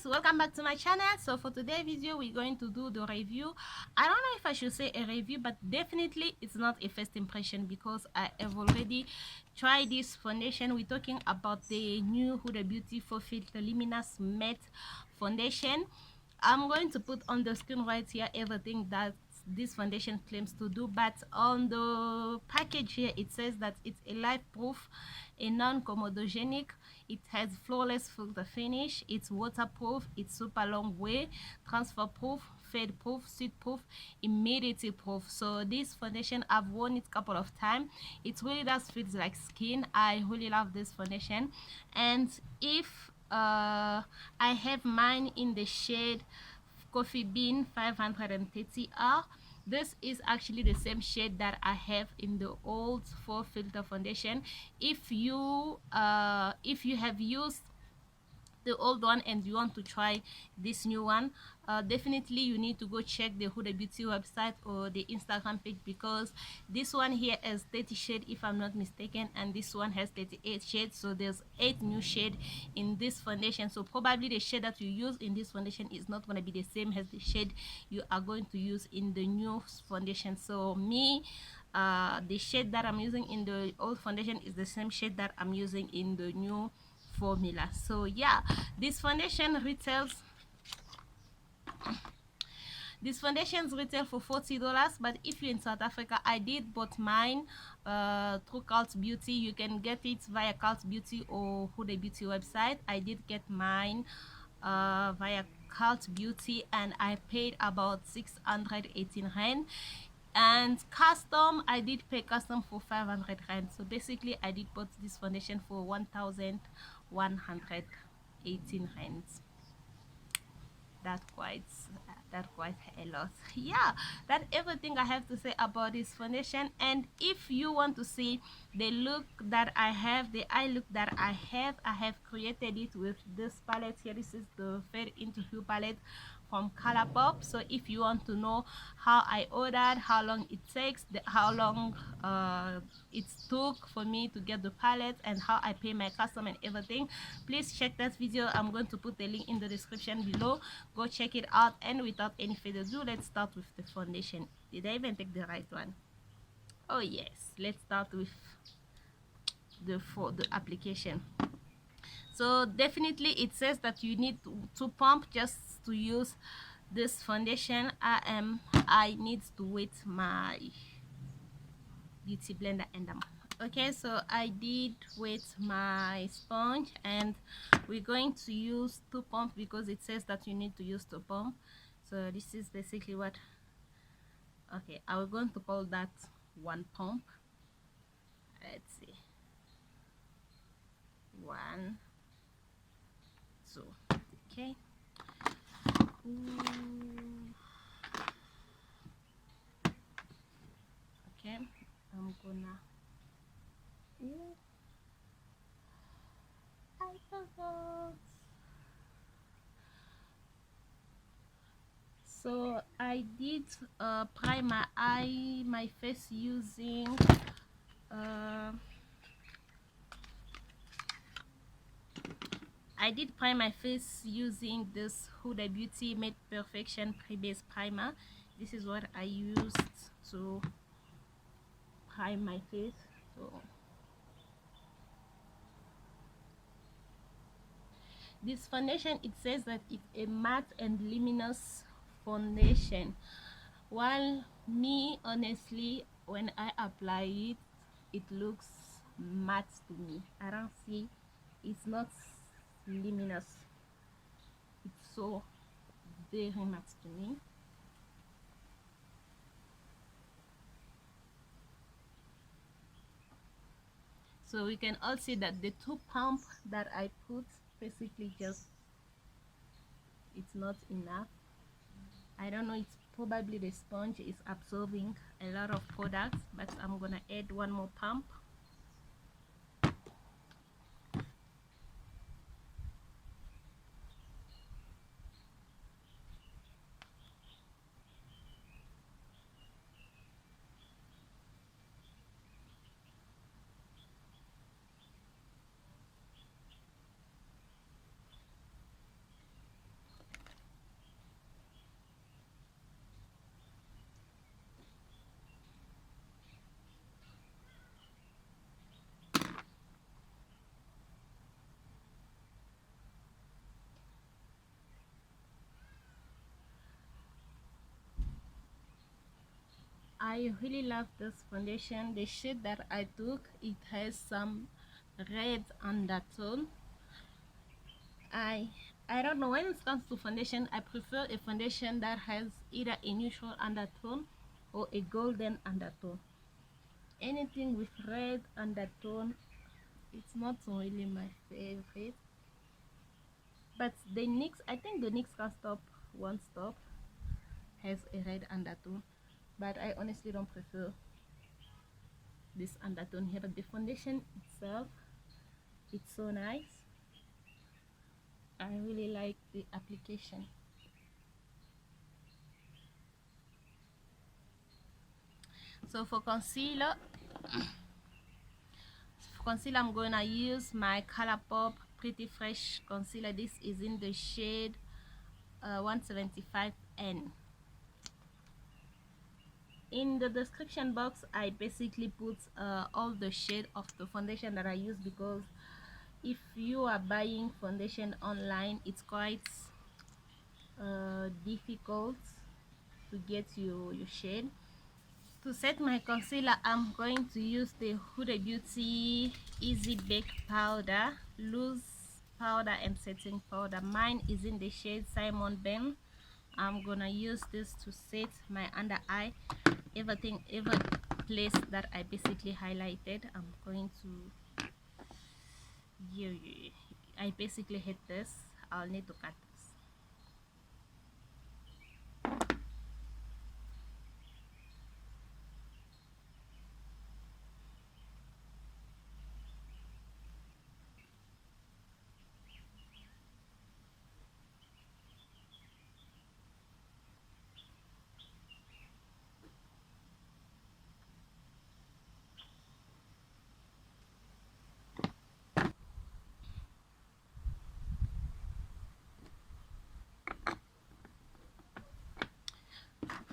welcome back to my channel. So for today's video we're going to do the review. I don't know if I should say a review, but definitely it's not a first impression because I have already tried this foundation. We're talking about the new Huda Beauty FAUX FILTER LUMINOUS Matte Foundation. I'm going to put on the screen right here everything that this foundation claims to do, but on the package here it says that it's a life proof, a non-comedogenic, it has flawless filter finish, it's waterproof, it's super long wear, transfer proof, fade proof, sweat proof, humidity proof. So this foundation, I've worn it a couple of times. It really does feel like skin. I really love this foundation. And if I have mine in the shade Coffee Bean 530R. This is actually the same shade that I have in the old FAUX Filter foundation. If you have used the old one and you want to try this new one, definitely you need to go check the Huda Beauty website or the Instagram page, because this one here has 30 shades if I'm not mistaken, and this one has 38 shades. So there's 8 new shades in this foundation. So probably the shade that you use in this foundation is not going to be the same as the shade you are going to use in the new foundation. So me, the shade that I'm using in the old foundation is the same shade that I'm using in the new formula. So yeah, this foundations retail for $40, but if you're in South Africa, I did bought mine through Cult Beauty. You can get it via Cult Beauty or Huda Beauty website. I did get mine via Cult Beauty and I paid about 618 rand. And custom, I did pay custom for 500 rand. So basically I did bought this foundation for 1118 rand. That quite a lot. Yeah, that's everything I have to say about this foundation. And if you want to see the look that I have, the eye look that I have created it with this palette here. This is the Fade into Hue palette from Colourpop. So if you want to know how I ordered, how long it takes, how long it took for me to get the palette, and how I pay my custom and everything, please check that video. I'm going to put the link in the description below. Go check it out. And without any further ado, let's start with the foundation. Did I even take the right one? Oh yes, let's start with the application. So definitely it says that you need to pump just to use this foundation. I need to wet my beauty blender and okay, so I did wet my sponge, and we're going to use 2 pumps because it says that you need to use 2 pumps. So this is basically what, okay, I was going to call that 1 pump. Let's see, 1, 2, okay. Okay, I'm gonna, I forgot. So I did prime my face using I did prime my face using this Huda Beauty Matte Perfection Pre-Base Primer. This is what I used to prime my face. So this foundation, it says that it's a matte and luminous foundation. While me, honestly, when I apply it, it looks matte to me. I don't see, it's not luminous, it's so very matte to me. So we can all see that the 2 pumps that I put basically just, it's not enough. I don't know, it's probably the sponge is absorbing a lot of products, but I'm gonna add 1 more pump. I really love this foundation. The shade that I took, it has some red undertone. I I don't know, when it comes to foundation, I prefer a foundation that has either a neutral undertone or a golden undertone. Anything with red undertone, it's not really my favorite. But the NYX, I think the NYX Can Stop One Stop has a red undertone, but I honestly don't prefer this undertone here. But the foundation itself, it's so nice. I really like the application. So for concealer, I'm gonna use my Colourpop Pretty Fresh concealer. This is in the shade 175N. In the description box, I basically put all the shade of the foundation that I use, because if you are buying foundation online, it's quite difficult to get your shade. To set my concealer, I'm going to use the Huda Beauty Easy Bake Powder, loose powder and setting powder. Mine is in the shade Simon Ben. I'm gonna use this to set my under eye, every place that I basically highlighted. I'm going to I basically hit this. I'll need to cut this.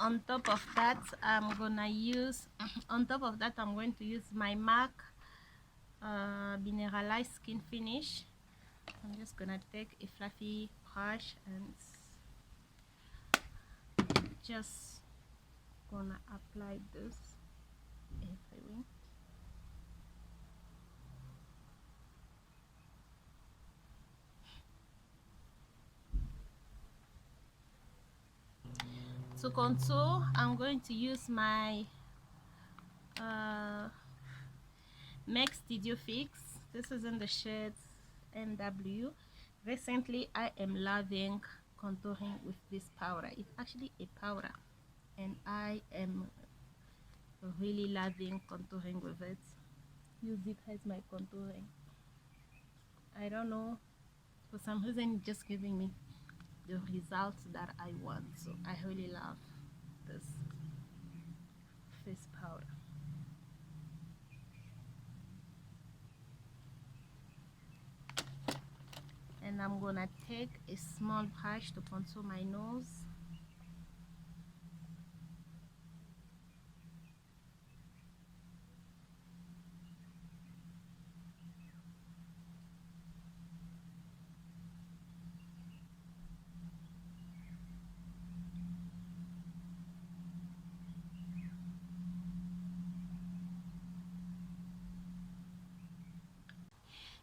On top of that, I'm going to use my MAC Mineralized Skin Finish. I'm just gonna take a fluffy brush and just gonna apply this everywhere. To contour, I'm going to use my MAC Studio Fix. This is in the shade NW. Recently, I am loving contouring with this powder. It's actually a powder, and I am really loving contouring with it. Use it as my contouring. I don't know, for some reason it's just giving me the results that I want. So I really love this face powder. And I'm gonna take a small brush to contour my nose.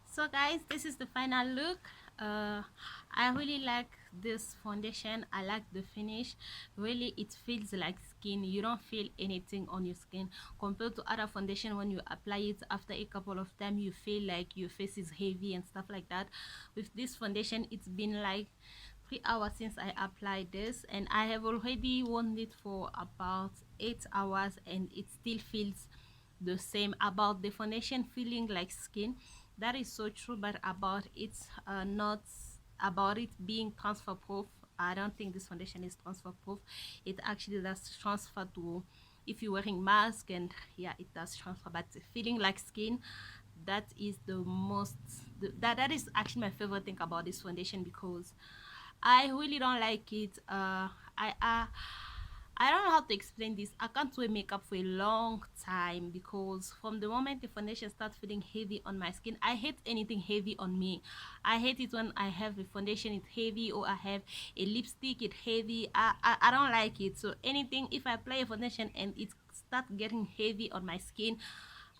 So guys, this is the final look. I really like this foundation. I like the finish. Really, it feels like skin. You don't feel anything on your skin compared to other foundation. When you apply it, after a couple of times you feel like your face is heavy and stuff like that. With this foundation, it's been like 3 hours since I applied this, and I have already worn it for about 8 hours, and it still feels the same. About the foundation feeling like skin, that is so true, but about it's not about it being transfer proof. I don't think this foundation is transfer proof. It actually does transfer to if you're wearing mask, and yeah, it does transfer. But feeling like skin, that is the most that is actually my favorite thing about this foundation, because I really don't like it. I don't know how to explain this. I can't wear makeup for a long time, because from the moment the foundation starts feeling heavy on my skin, I hate anything heavy on me. I hate it when I have a foundation, it's heavy, or I have a lipstick, it's heavy. I don't like it. So anything, if I apply a foundation and it start getting heavy on my skin,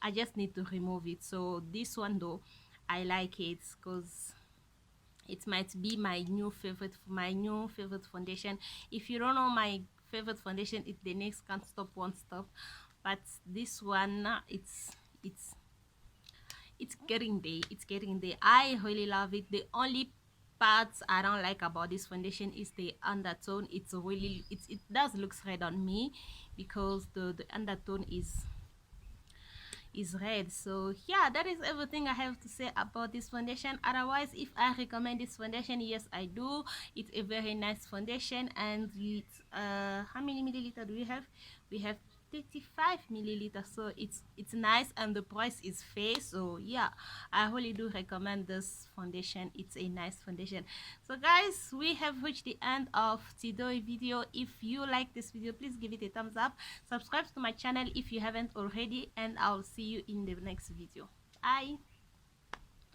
I just need to remove it. So this one though, I like it because it might be my new favorite foundation. If you don't know my favorite foundation, it's the next Can't Stop Won't Stop, but this one, it's it's getting there, it's getting there. I really love it. The only parts I don't like about this foundation is the undertone. It's really, it does looks red on me because the undertone is red. So yeah, that is everything I have to say about this foundation. Otherwise, if I recommend this foundation, yes I do. It's a very nice foundation, and it's how many milliliter do we have? We have 35 milliliters, so it's nice, and the price is fair. So yeah, I really do recommend this foundation. It's a nice foundation. So guys, we have reached the end of today's video. If you like this video, please give it a thumbs up, subscribe to my channel if you haven't already, and I'll see you in the next video. Bye.